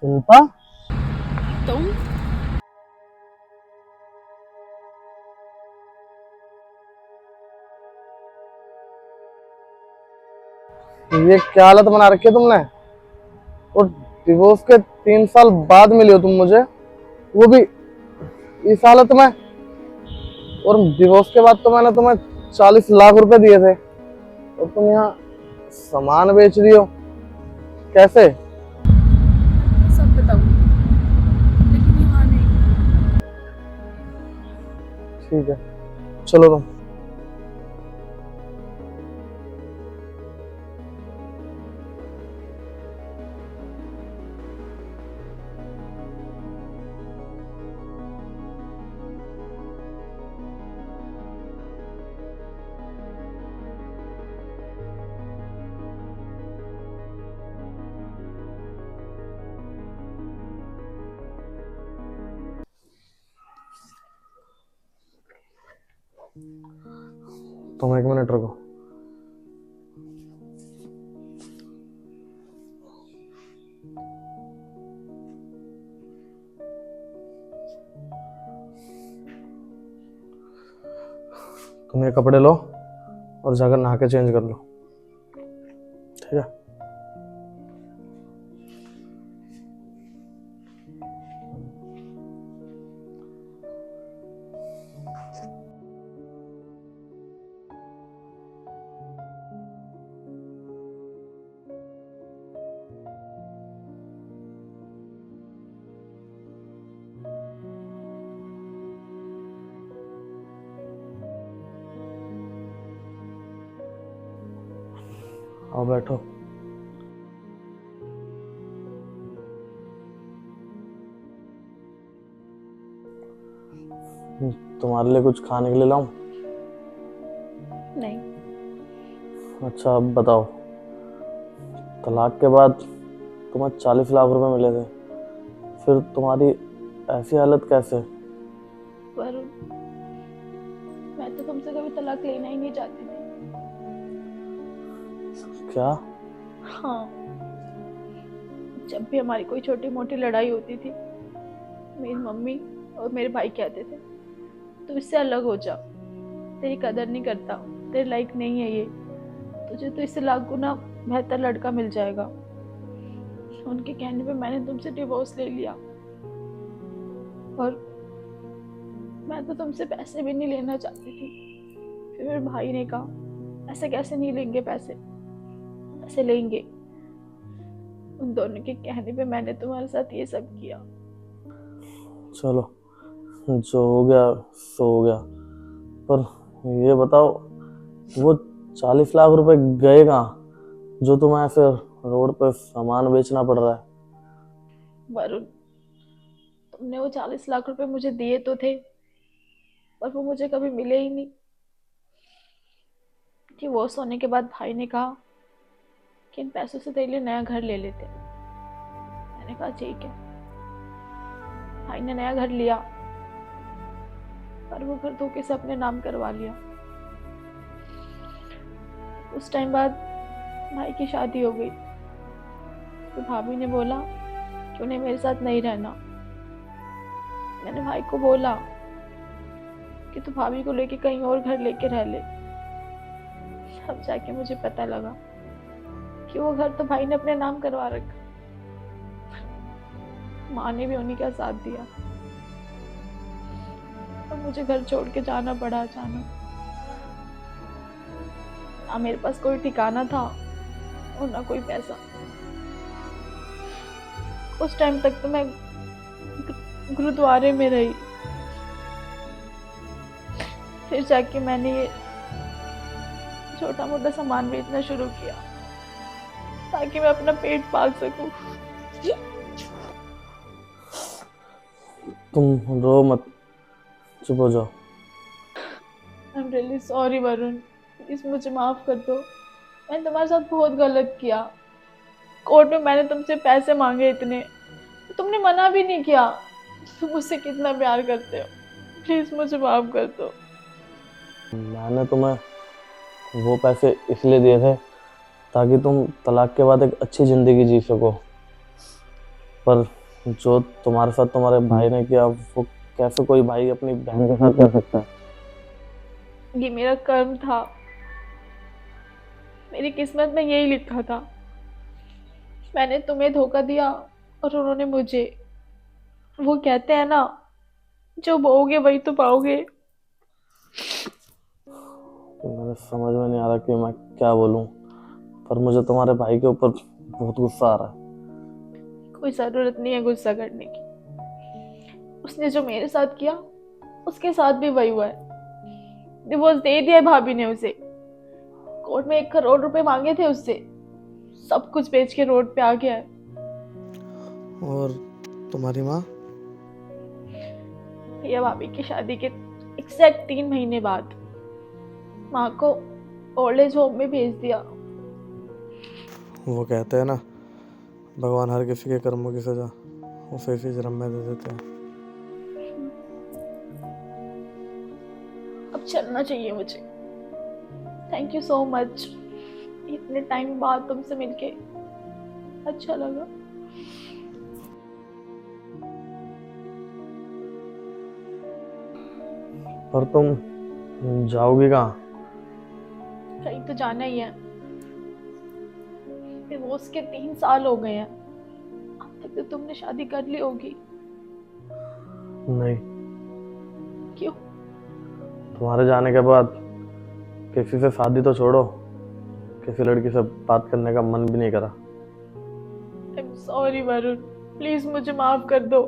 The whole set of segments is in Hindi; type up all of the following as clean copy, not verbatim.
शिल्पा, तुम ये क्या हालत बना रखी है तुमने। और डिवोर्स के 3 साल बाद मिली हो तुम मुझे, वो भी इस हालत में। और डिवोर्स के बाद तो मैंने तुम्हें 40 लाख रुपए दिए थे और तुम यहाँ सामान बेच रही हो, कैसे? मैं तुम्हें सब बताऊंगी, लेकिन यहाँ नहीं। ठीक है, चलो तुम। तुम 1 मिनट रुको। तुम ये कपड़े लो और जाकर नहा के चेंज कर लो, ठीक है? आओ बैठो। तुम्हारे लिए कुछ खाने के लिए लाऊं? नहीं। अच्छा, अब बताओ, तलाक के बाद तुम्हें 40 लाख रुपए मिले थे, फिर तुम्हारी ऐसी हालत कैसे? वरुण, मैं तो तुमसे कभी तलाक लेना ही नहीं चाहती थी। क्या? हाँ, जब भी हमारी कोई छोटी मोटी लड़ाई होती थी, मेरी मम्मी और मेरे भाई कहते थे तू इससे अलग हो जा, तेरी कदर नहीं करता, तेरे लायक नहीं है ये, तुझे तो इससे लाख गुना बेहतर लड़का मिल जाएगा। उनके कहने पे मैंने तुमसे डिवोर्स ले लिया। और मैं तो तुमसे पैसे भी नहीं लेना चाहती थी। फिर मेरे भाई ने कहा ऐसे कैसे नहीं लेंगे पैसे, पैसे लेंगे। उन दोनों के कहने पे मैंने तुम्हारे साथ ये सब किया। चलो, जो हो गया सो हो गया, पर ये बताओ, वो 40 लाख रुपए गए कहाँ जो तुम्हें ऐसे रोड पे सामान बेचना पड़ रहा है? वरुण, तुमने वो 40 लाख रुपए मुझे दिए तो थे, पर वो मुझे कभी मिले ही नहीं। डिवोर्स होने के बाद भाई ने कहा कि इन पैसों से तेरे लिए नया घर ले लेते हैं। मैंने कहा ठीक है। भाई ने नया घर लिया, पर वो घर धोखे से अपने नाम करवा लिया। उस टाइम बाद भाई की शादी हो गई। तो भाभी ने बोला कि उन्हें मेरे साथ नहीं रहना। मैंने भाई को बोला कि तू भाभी को लेके कहीं और घर लेके रह ले। अब जाके मुझे पता लगा कि वो घर तो भाई ने अपने नाम करवा रखा। माँ ने भी उन्हीं का साथ दिया और मुझे घर छोड़ के जाना पड़ा अचानक। ना मेरे पास कोई ठिकाना था और ना कोई पैसा। उस टाइम तक तो मैं गुरुद्वारे में रही। फिर जाके मैंने ये छोटा मोटा सामान बेचना शुरू किया ताकि मैं अपना पेट पाल सकूं। तुम रो मत, चुप हो जाओ। I am really sorry Varun, please मुझे माफ कर दो। मैंने तुम्हारे साथ बहुत गलत किया। कोर्ट में मैंने तुमसे पैसे मांगे इतने, तुमने मना भी नहीं किया। तुम मुझसे कितना प्यार करते हो, प्लीज मुझे माफ कर दो। मैंने तुम्हें वो पैसे इसलिए दिए थे ताकि तुम तलाक के बाद एक अच्छी जिंदगी जी सको। पर जो तुम्हारे साथ तुम्हारे भाई ने किया, वो कैसे कोई भाई अपनी बहन के साथ कर सकता है? ये मेरा कर्म था, मेरी किस्मत में यही लिखा था। मैंने तुम्हें धोखा दिया और उन्होंने मुझे। वो कहते हैं ना, जो बोओगे वही तो पाओगे। तो मेरे समझ में नहीं आ रहा कि मैं क्या बोलूं, पर मुझे तुम्हारे भाई के ऊपर बहुत गुस्सा आ रहा है। कोई जरूरत नहीं है गुस्सा करने की। उसने जो मेरे साथ किया, उसके साथ भी वही हुआ है। डिवोर्स दे दिया है भाभी ने उसे। कोर्ट में 1 करोड़ रुपए मांगे थे उससे, सब कुछ बेच के रोड पे आ गया है। और तुम्हारी माँ? भैया भाभी की शादी के एग्जैक्ट 3 महीने बाद माँ को ओल्ड एज होम में भेज दिया। वो कहते हैं ना, भगवान हर किसी के कर्मों की सजा उसे इसी जन्म में दे देते हैं। अब चलना चाहिए मुझे। थैंक यू सो मच, इतने टाइम बाद तुमसे मिलके अच्छा लगा। पर तुम जाओगी कहाँ? कहीं तो जाना ही है। डिवोर्स के 3 साल हो गए हैं, अब तक तो तुमने शादी कर ली होगी। नहीं, क्यों? तुम्हारे जाने के बाद किसी से शादी तो छोड़ो, किसी लड़की से बात करने का मन भी नहीं करा। I am sorry Varun, please मुझे माफ कर दो।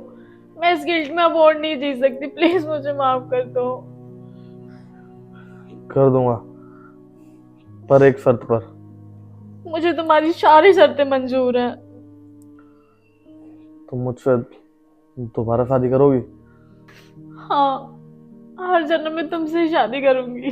मैं इस गिल्ट में अब और नहीं जी सकती, प्लीज मुझे माफ कर दो। कर दूंगा, पर एक शर्त पर। मुझे तुम्हारी सारी शर्तें मंजूर हैं। तुम मुझसे दोबारा शादी करोगी? हाँ, हर जन्म में तुमसे ही शादी करूंगी।